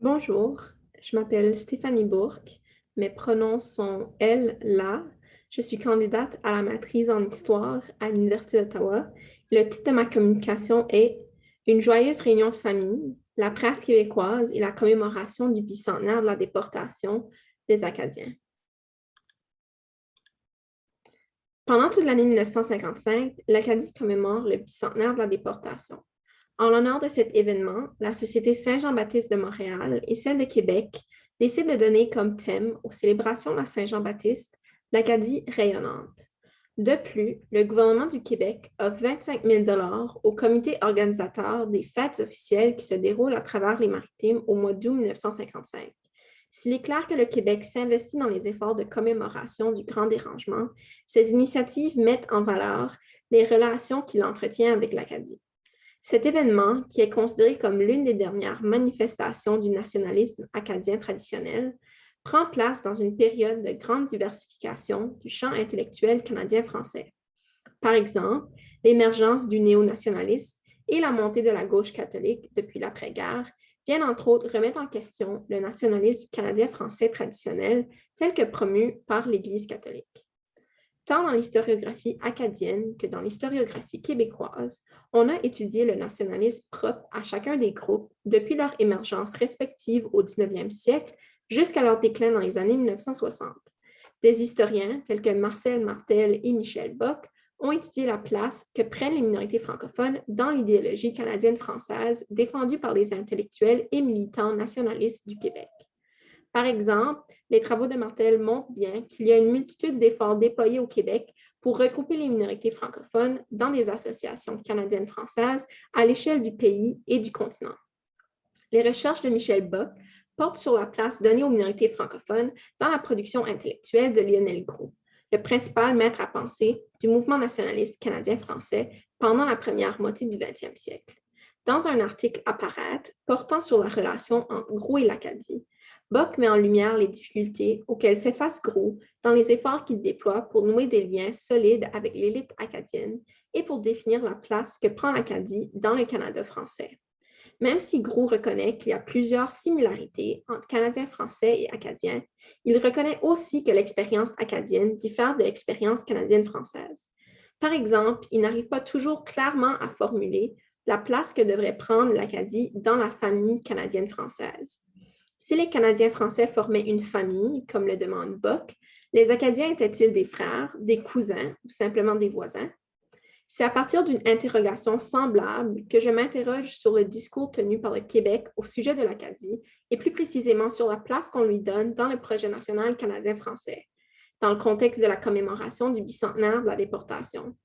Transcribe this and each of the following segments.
Bonjour, je m'appelle Stéphanie Bourque. Mes pronoms sont elle, la. Je suis candidate à la maîtrise en histoire à l'Université d'Ottawa. Le titre de ma communication est Une joyeuse réunion de famille, la presse québécoise et la commémoration du bicentenaire de la déportation des Acadiens. Pendant toute l'année 1955, l'Acadie commémore le bicentenaire de la déportation. En l'honneur de cet événement, la Société Saint-Jean-Baptiste de Montréal et celle de Québec décident de donner comme thème aux célébrations de la Saint-Jean-Baptiste l'Acadie rayonnante. De plus, le gouvernement du Québec offre 25 000 au comité organisateur des fêtes officielles qui se déroulent à travers les Maritimes au mois d'août 1955. S'il est clair que le Québec s'investit dans les efforts de commémoration du Grand Dérangement, ces initiatives mettent en valeur les relations qu'il entretient avec l'Acadie. Cet événement, qui est considéré comme l'une des dernières manifestations du nationalisme acadien traditionnel, prend place dans une période de grande diversification du champ intellectuel canadien-français. Par exemple, l'émergence du néo-nationalisme et la montée de la gauche catholique depuis l'après-guerre viennent entre autres remettre en question le nationalisme canadien-français traditionnel tel que promu par l'Église catholique. Tant dans l'historiographie acadienne que dans l'historiographie québécoise, on a étudié le nationalisme propre à chacun des groupes depuis leur émergence respective au 19e siècle jusqu'à leur déclin dans les années 1960. Des historiens tels que Marcel Martel et Michel Bock ont étudié la place que prennent les minorités francophones dans l'idéologie canadienne-française défendue par les intellectuels et militants nationalistes du Québec. Par exemple, les travaux de Martel montrent bien qu'il y a une multitude d'efforts déployés au Québec pour regrouper les minorités francophones dans des associations canadiennes-françaises à l'échelle du pays et du continent. Les recherches de Michel Bock portent sur la place donnée aux minorités francophones dans la production intellectuelle de Lionel Groulx, le principal maître à penser du mouvement nationaliste canadien-français pendant la première moitié du 20e siècle. Dans un article à paraître portant sur la relation entre Groulx et l'Acadie, Bock met en lumière les difficultés auxquelles fait face Groulx dans les efforts qu'il déploie pour nouer des liens solides avec l'élite acadienne et pour définir la place que prend l'Acadie dans le Canada français. Même si Groulx reconnaît qu'il y a plusieurs similarités entre Canadiens français et Acadiens, il reconnaît aussi que l'expérience acadienne diffère de l'expérience canadienne-française. Par exemple, il n'arrive pas toujours clairement à formuler la place que devrait prendre l'Acadie dans la famille canadienne-française. Si les Canadiens français formaient une famille, comme le demande Bock, les Acadiens étaient-ils des frères, des cousins ou simplement des voisins? C'est à partir d'une interrogation semblable que je m'interroge sur le discours tenu par le Québec au sujet de l'Acadie et plus précisément sur la place qu'on lui donne dans le projet national canadien-français, dans le contexte de la commémoration du bicentenaire de la déportation.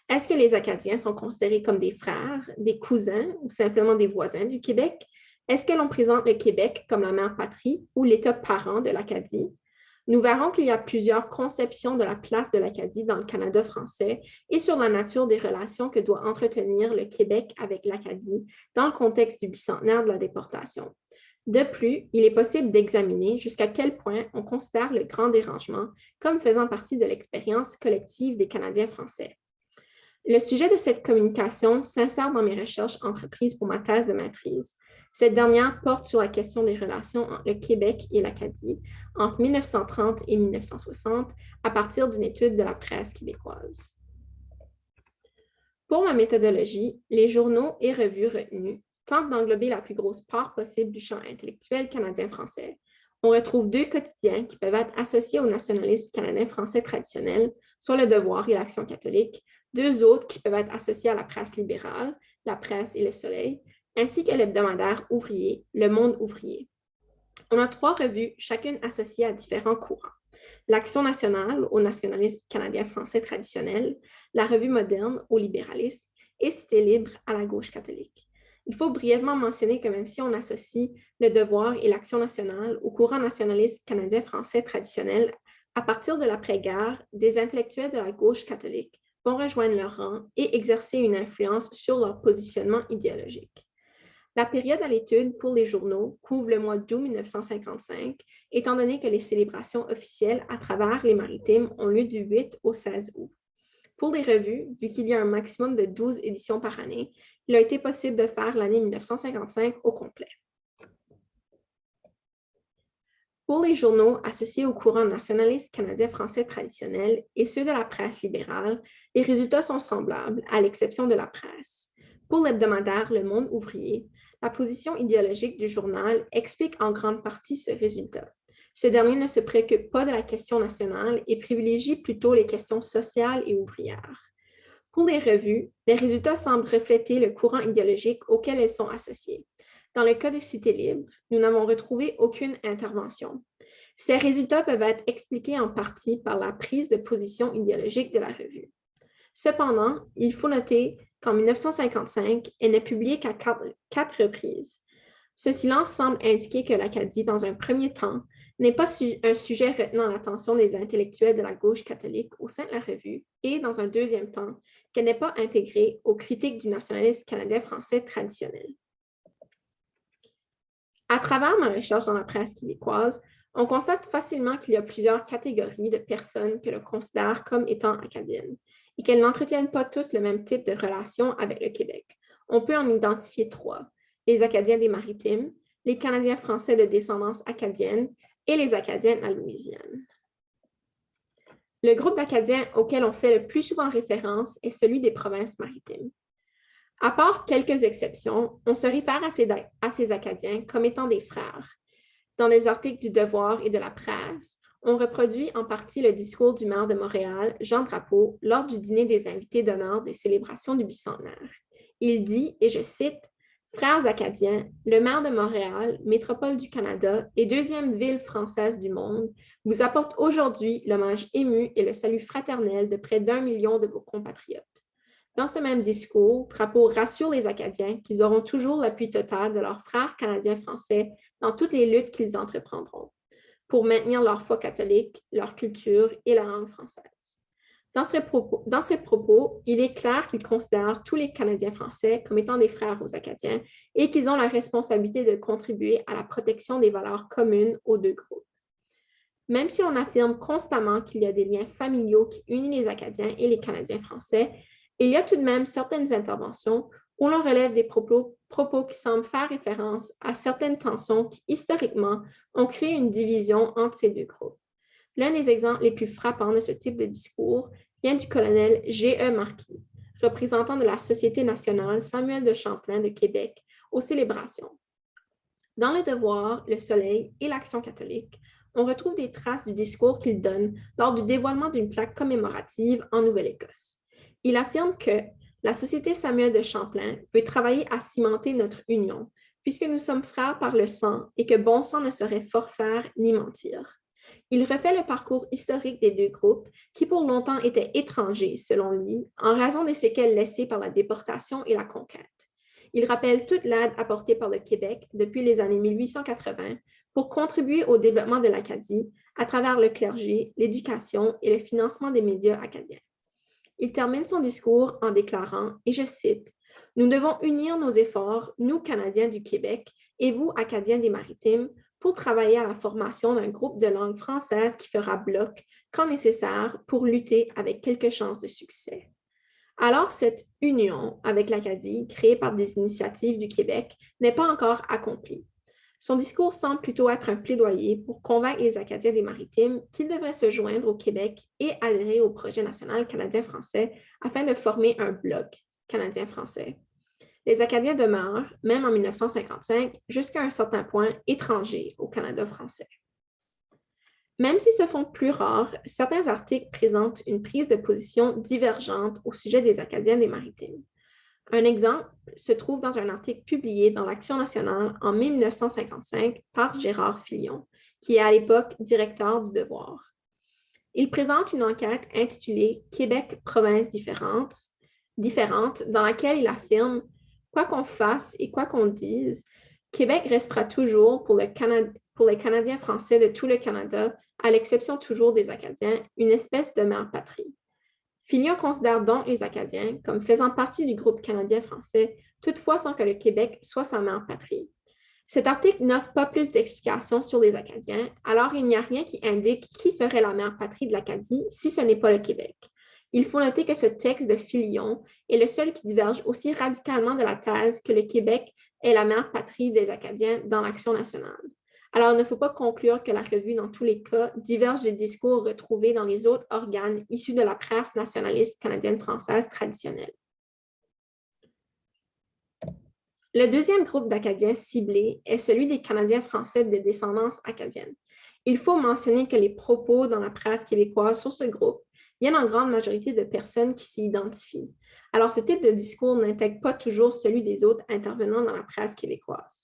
Est-ce que les Acadiens sont considérés comme des frères, des cousins ou simplement des voisins du Québec? Est-ce que l'on présente le Québec comme la mère patrie ou l'État parent de l'Acadie? Nous verrons qu'il y a plusieurs conceptions de la place de l'Acadie dans le Canada français et sur la nature des relations que doit entretenir le Québec avec l'Acadie dans le contexte du bicentenaire de la déportation. De plus, il est possible d'examiner jusqu'à quel point on considère le Grand Dérangement comme faisant partie de l'expérience collective des Canadiens français. Le sujet de cette communication s'insère dans mes recherches entreprises pour ma thèse de maîtrise. Cette dernière porte sur la question des relations entre le Québec et l'Acadie entre 1930 et 1960 à partir d'une étude de la presse québécoise. Pour ma méthodologie, les journaux et revues retenus tentent d'englober la plus grosse part possible du champ intellectuel canadien-français. On retrouve deux quotidiens qui peuvent être associés au nationalisme canadien-français traditionnel, soit le Devoir et l'Action catholique, deux autres qui peuvent être associés à la presse libérale, la Presse et le Soleil, ainsi que l'hebdomadaire ouvrier, Le Monde ouvrier. On a trois revues, chacune associée à différents courants. L'Action nationale au nationalisme canadien-français traditionnel, la Revue moderne au libéralisme et Cité libre à la gauche catholique. Il faut brièvement mentionner que même si on associe le Devoir et l'Action nationale au courant nationaliste canadien-français traditionnel, à partir de l'après-guerre, des intellectuels de la gauche catholique vont rejoindre leur rang et exercer une influence sur leur positionnement idéologique. La période à l'étude pour les journaux couvre le mois d'août 1955, étant donné que les célébrations officielles à travers les Maritimes ont lieu du 8 au 16 août. Pour les revues, vu qu'il y a un maximum de 12 éditions par année, il a été possible de faire l'année 1955 au complet. Pour les journaux associés au courant nationaliste canadien-français traditionnel et ceux de la presse libérale, les résultats sont semblables, à l'exception de la presse. Pour l'hebdomadaire Le Monde ouvrier, la position idéologique du journal explique en grande partie ce résultat. Ce dernier ne se préoccupe pas de la question nationale et privilégie plutôt les questions sociales et ouvrières. Pour les revues, les résultats semblent refléter le courant idéologique auquel elles sont associées. Dans le cas de Cité libre, nous n'avons retrouvé aucune intervention. Ces résultats peuvent être expliqués en partie par la prise de position idéologique de la revue. Cependant, il faut noter qu'en 1955, elle n'est publiée qu'à 4 reprises. Ce silence semble indiquer que l'Acadie, dans un premier temps, n'est pas un sujet retenant l'attention des intellectuels de la gauche catholique au sein de la revue et, dans un deuxième temps, qu'elle n'est pas intégrée aux critiques du nationalisme canadien-français traditionnel. À travers ma recherche dans la presse québécoise, on constate facilement qu'il y a plusieurs catégories de personnes que l'on considère comme étant acadiennes et qu'elles n'entretiennent pas tous le même type de relation avec le Québec. On peut en identifier 3, les Acadiens des Maritimes, les Canadiens français de descendance acadienne et les Acadiens de la Louisiane. Le groupe d'Acadiens auquel on fait le plus souvent référence est celui des provinces maritimes. À part quelques exceptions, on se réfère à ces Acadiens comme étant des frères. Dans les articles du Devoir et de la presse, on reproduit en partie le discours du maire de Montréal, Jean Drapeau, lors du dîner des invités d'honneur des célébrations du bicentenaire. Il dit, et je cite, « Frères acadiens, le maire de Montréal, métropole du Canada et deuxième ville française du monde, vous apporte aujourd'hui l'hommage ému et le salut fraternel de près d'1 million de vos compatriotes. » Dans ce même discours, Drapeau rassure les Acadiens qu'ils auront toujours l'appui total de leurs frères canadiens-français dans toutes les luttes qu'ils entreprendront pour maintenir leur foi catholique, leur culture et la langue française. Dans ces propos, il est clair qu'ils considèrent tous les Canadiens français comme étant des frères aux Acadiens et qu'ils ont la responsabilité de contribuer à la protection des valeurs communes aux deux groupes. Même si l'on affirme constamment qu'il y a des liens familiaux qui unissent les Acadiens et les Canadiens français, il y a tout de même certaines interventions où l'on relève des propos qui semblent faire référence à certaines tensions qui, historiquement, ont créé une division entre ces deux groupes. L'un des exemples les plus frappants de ce type de discours vient du colonel G.E. Marquis, représentant de la Société nationale Samuel de Champlain de Québec aux célébrations. Dans Le Devoir, Le Soleil et l'Action catholique, on retrouve des traces du discours qu'il donne lors du dévoilement d'une plaque commémorative en Nouvelle-Écosse. Il affirme que la Société Samuel de Champlain veut travailler à cimenter notre union, puisque nous sommes frères par le sang et que bon sang ne saurait forfaire ni mentir. Il refait le parcours historique des deux groupes qui pour longtemps étaient étrangers, selon lui, en raison des séquelles laissées par la déportation et la conquête. Il rappelle toute l'aide apportée par le Québec depuis les années 1880 pour contribuer au développement de l'Acadie à travers le clergé, l'éducation et le financement des médias acadiens. Il termine son discours en déclarant, et je cite, « Nous devons unir nos efforts, nous, Canadiens du Québec, et vous, Acadiens des Maritimes, pour travailler à la formation d'un groupe de langue française qui fera bloc, quand nécessaire, pour lutter avec quelques chances de succès. » Alors, cette union avec l'Acadie, créée par des initiatives du Québec, n'est pas encore accomplie. Son discours semble plutôt être un plaidoyer pour convaincre les Acadiens des Maritimes qu'ils devraient se joindre au Québec et adhérer au projet national canadien-français afin de former un bloc canadien-français. Les Acadiens demeurent, même en 1955, jusqu'à un certain point étrangers au Canada français. Même s'ils se font plus rares, certains articles présentent une prise de position divergente au sujet des Acadiens des Maritimes. Un exemple se trouve dans un article publié dans l'Action nationale en mai 1955 par Gérard Filion, qui est à l'époque directeur du Devoir. Il présente une enquête intitulée « Québec, provinces différentes », dans laquelle il affirme « Quoi qu'on fasse et quoi qu'on dise, Québec restera toujours pour les Canadiens français de tout le Canada, à l'exception toujours des Acadiens, une espèce de mère patrie. » Filion considère donc les Acadiens comme faisant partie du groupe canadien-français, toutefois sans que le Québec soit sa mère patrie. Cet article n'offre pas plus d'explications sur les Acadiens, alors il n'y a rien qui indique qui serait la mère patrie de l'Acadie si ce n'est pas le Québec. Il faut noter que ce texte de Filion est le seul qui diverge aussi radicalement de la thèse que le Québec est la mère patrie des Acadiens dans l'Action nationale. Alors, il ne faut pas conclure que la revue, dans tous les cas, diverge des discours retrouvés dans les autres organes issus de la presse nationaliste canadienne-française traditionnelle. Le deuxième groupe d'Acadiens ciblés est celui des Canadiens français de descendance acadienne. Il faut mentionner que les propos dans la presse québécoise sur ce groupe viennent en grande majorité de personnes qui s'y identifient. Alors, ce type de discours n'intègre pas toujours celui des autres intervenants dans la presse québécoise.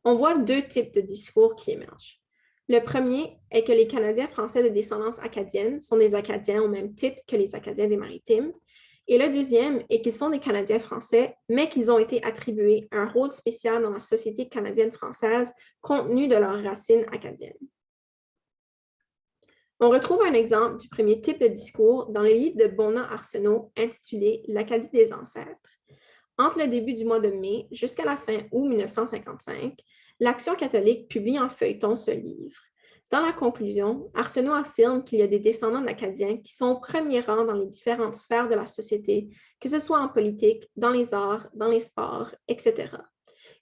On voit deux types de discours qui émergent. Le premier est que les Canadiens français de descendance acadienne sont des Acadiens au même titre que les Acadiens des Maritimes. Et le deuxième est qu'ils sont des Canadiens français, mais qu'ils ont été attribués un rôle spécial dans la société canadienne-française compte tenu de leurs racines acadiennes. On retrouve un exemple du premier type de discours dans le livre de Bonnat-Arsenault intitulé L'Acadie des ancêtres. Entre le début du mois de mai jusqu'à la fin août 1955, l'Action catholique publie en feuilleton ce livre. Dans la conclusion, Arsenault affirme qu'il y a des descendants d'Acadiens qui sont au premier rang dans les différentes sphères de la société, que ce soit en politique, dans les arts, dans les sports, etc.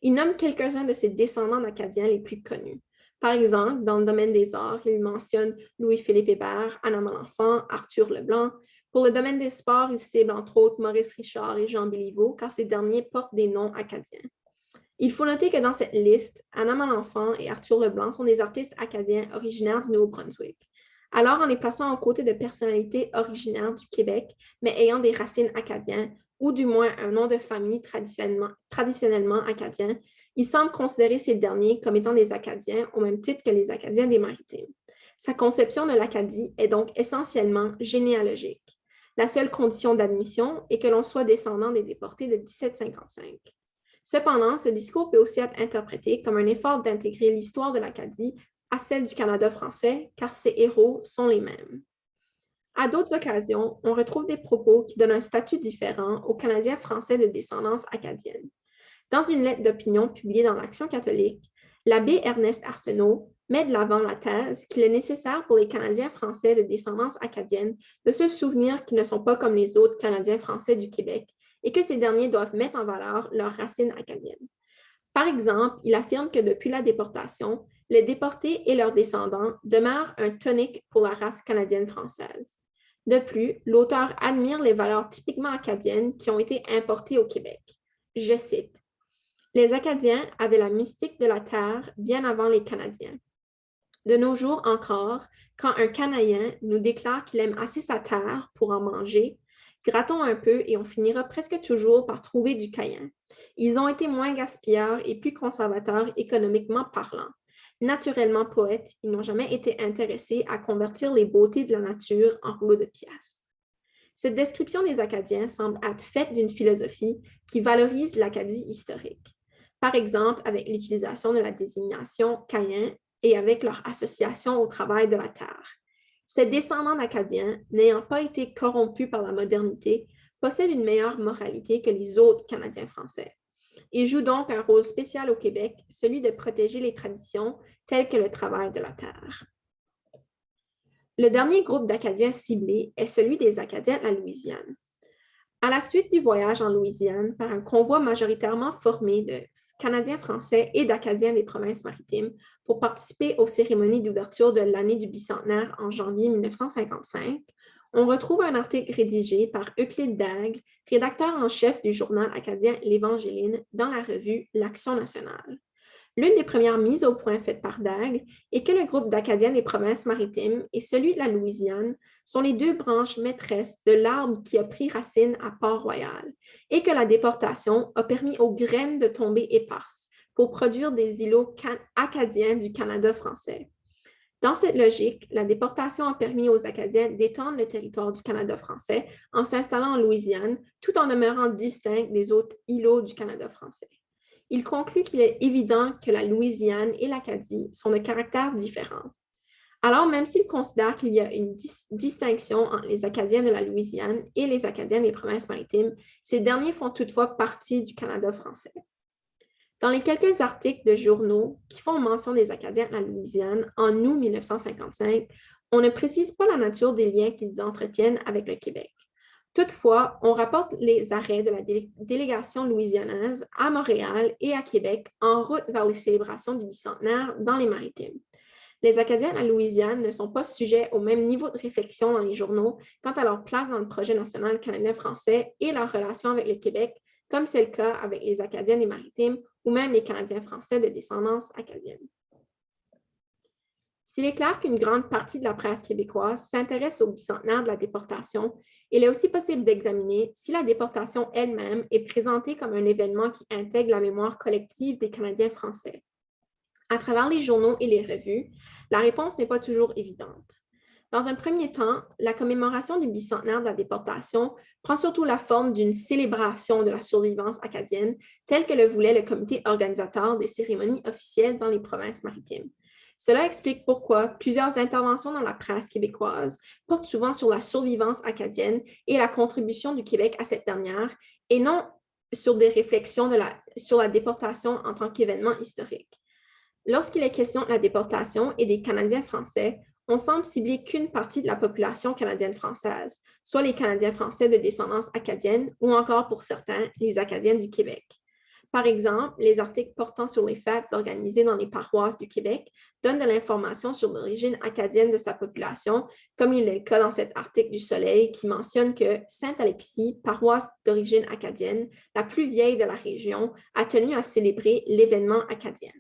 Il nomme quelques-uns de ces descendants d'Acadiens les plus connus. Par exemple, dans le domaine des arts, il mentionne Louis-Philippe Hébert, Anna Malenfant, Arthur Leblanc. Pour le domaine des sports, il cible entre autres Maurice Richard et Jean Béliveau, car ces derniers portent des noms acadiens. Il faut noter que dans cette liste, Anna Malenfant et Arthur Leblanc sont des artistes acadiens originaires du Nouveau-Brunswick. Alors, en les plaçant aux côtés de personnalités originaires du Québec, mais ayant des racines acadiennes, ou du moins un nom de famille traditionnellement acadien, il semble considérer ces derniers comme étant des Acadiens au même titre que les Acadiens des Maritimes. Sa conception de l'Acadie est donc essentiellement généalogique. La seule condition d'admission est que l'on soit descendant des déportés de 1755. Cependant, ce discours peut aussi être interprété comme un effort d'intégrer l'histoire de l'Acadie à celle du Canada français, car ses héros sont les mêmes. À d'autres occasions, on retrouve des propos qui donnent un statut différent aux Canadiens français de descendance acadienne. Dans une lettre d'opinion publiée dans l'Action catholique, l'abbé Ernest Arsenault met de l'avant la thèse qu'il est nécessaire pour les Canadiens français de descendance acadienne de se souvenir qu'ils ne sont pas comme les autres Canadiens français du Québec et que ces derniers doivent mettre en valeur leurs racines acadiennes. Par exemple, il affirme que depuis la déportation, les déportés et leurs descendants demeurent un tonique pour la race canadienne-française. De plus, l'auteur admire les valeurs typiquement acadiennes qui ont été importées au Québec. Je cite, « Les Acadiens avaient la mystique de la terre bien avant les Canadiens. De nos jours encore, quand un Canadien nous déclare qu'il aime assez sa terre pour en manger, grattons un peu et on finira presque toujours par trouver du caïn. Ils ont été moins gaspilleurs et plus conservateurs économiquement parlant. Naturellement poètes, ils n'ont jamais été intéressés à convertir les beautés de la nature en rouleaux de piastres. » Cette description des Acadiens semble être faite d'une philosophie qui valorise l'Acadie historique. Par exemple, avec l'utilisation de la désignation caïn et avec leur association au travail de la terre. Ces descendants d'Acadiens, n'ayant pas été corrompus par la modernité, possèdent une meilleure moralité que les autres Canadiens français. Ils jouent donc un rôle spécial au Québec, celui de protéger les traditions telles que le travail de la terre. Le dernier groupe d'Acadiens ciblés est celui des Acadiens de la Louisiane. À la suite du voyage en Louisiane par un convoi majoritairement formé de Canadiens français et d'Acadiens des provinces maritimes pour participer aux cérémonies d'ouverture de l'année du bicentenaire en janvier 1955, on retrouve un article rédigé par Euclide Daigle, rédacteur en chef du journal acadien L'Évangéline, dans la revue L'Action nationale. L'une des premières mises au point faites par Daigle est que le groupe d'Acadiens des provinces maritimes et celui de la Louisiane sont les deux branches maîtresses de l'arbre qui a pris racine à Port-Royal et que la déportation a permis aux graines de tomber éparses pour produire des îlots acadiens du Canada français. Dans cette logique, la déportation a permis aux Acadiens d'étendre le territoire du Canada français en s'installant en Louisiane tout en demeurant distincts des autres îlots du Canada français. Il conclut qu'il est évident que la Louisiane et l'Acadie sont de caractères différents. Alors, même s'il considère qu'il y a une distinction entre les Acadiens de la Louisiane et les Acadiens des provinces maritimes, ces derniers font toutefois partie du Canada français. Dans les quelques articles de journaux qui font mention des Acadiens de la Louisiane en août 1955, on ne précise pas la nature des liens qu'ils entretiennent avec le Québec. Toutefois, on rapporte les arrêts de la délégation louisianaise à Montréal et à Québec en route vers les célébrations du bicentenaire dans les Maritimes. Les Acadiens à Louisiane ne sont pas sujets au même niveau de réflexion dans les journaux quant à leur place dans le projet national canadien-français et leur relation avec le Québec, comme c'est le cas avec les Acadiens des Maritimes ou même les Canadiens français de descendance acadienne. S'il est clair qu'une grande partie de la presse québécoise s'intéresse au bicentenaire de la déportation, il est aussi possible d'examiner si la déportation elle-même est présentée comme un événement qui intègre la mémoire collective des Canadiens français. À travers les journaux et les revues, la réponse n'est pas toujours évidente. Dans un premier temps, la commémoration du bicentenaire de la déportation prend surtout la forme d'une célébration de la survivance acadienne, telle que le voulait le comité organisateur des cérémonies officielles dans les provinces maritimes. Cela explique pourquoi plusieurs interventions dans la presse québécoise portent souvent sur la survivance acadienne et la contribution du Québec à cette dernière, et non sur des réflexions sur la déportation en tant qu'événement historique. Lorsqu'il est question de la déportation et des Canadiens français, on semble cibler qu'une partie de la population canadienne-française, soit les Canadiens français de descendance acadienne ou encore pour certains, les Acadiens du Québec. Par exemple, les articles portant sur les fêtes organisées dans les paroisses du Québec donnent de l'information sur l'origine acadienne de sa population, comme il est le cas dans cet article du Soleil qui mentionne que Sainte-Alexis, paroisse d'origine acadienne, la plus vieille de la région, a tenu à célébrer l'événement acadien.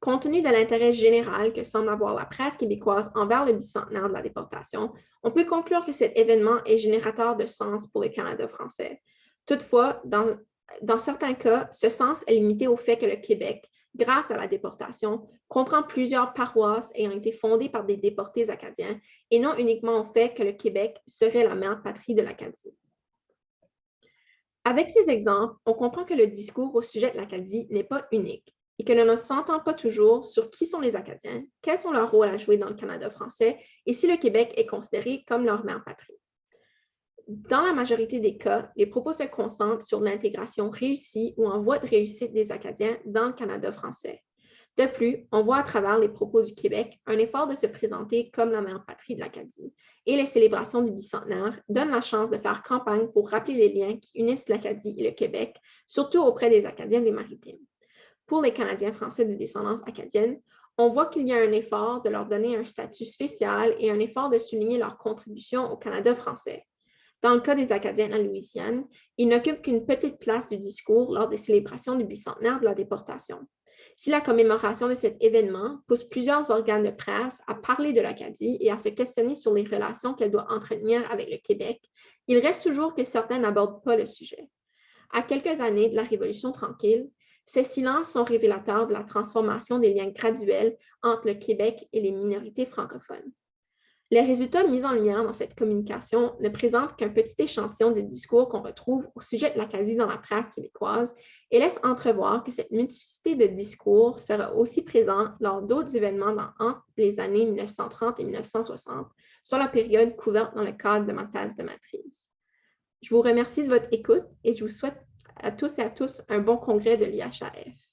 Compte tenu de l'intérêt général que semble avoir la presse québécoise envers le bicentenaire de la déportation, on peut conclure que cet événement est générateur de sens pour le Canada français. Toutefois, dans certains cas, ce sens est limité au fait que le Québec, grâce à la déportation, comprend plusieurs paroisses ayant été fondées par des déportés acadiens et non uniquement au fait que le Québec serait la mère patrie de l'Acadie. Avec ces exemples, on comprend que le discours au sujet de l'Acadie n'est pas unique et que l'on ne s'entend pas toujours sur qui sont les Acadiens, quels sont leurs rôles à jouer dans le Canada français et si le Québec est considéré comme leur mère patrie. Dans la majorité des cas, les propos se concentrent sur l'intégration réussie ou en voie de réussite des Acadiens dans le Canada français. De plus, on voit à travers les propos du Québec un effort de se présenter comme la mère patrie de l'Acadie, et les célébrations du bicentenaire donnent la chance de faire campagne pour rappeler les liens qui unissent l'Acadie et le Québec, surtout auprès des Acadiens des Maritimes. Pour les Canadiens français de descendance acadienne, on voit qu'il y a un effort de leur donner un statut spécial et un effort de souligner leur contribution au Canada français. Dans le cas des Acadiens à Louisiane, ils n'occupent qu'une petite place du discours lors des célébrations du bicentenaire de la déportation. Si la commémoration de cet événement pousse plusieurs organes de presse à parler de l'Acadie et à se questionner sur les relations qu'elle doit entretenir avec le Québec, il reste toujours que certains n'abordent pas le sujet. À quelques années de la Révolution tranquille, ces silences sont révélateurs de la transformation des liens graduels entre le Québec et les minorités francophones. Les résultats mis en lumière dans cette communication ne présentent qu'un petit échantillon des discours qu'on retrouve au sujet de l'Acadie dans la presse québécoise et laissent entrevoir que cette multiplicité de discours sera aussi présente lors d'autres événements entre les années 1930 et 1960, sur la période couverte dans le cadre de ma thèse de maîtrise. Je vous remercie de votre écoute et je vous souhaite à tous et à tous un bon congrès de l'IHAF.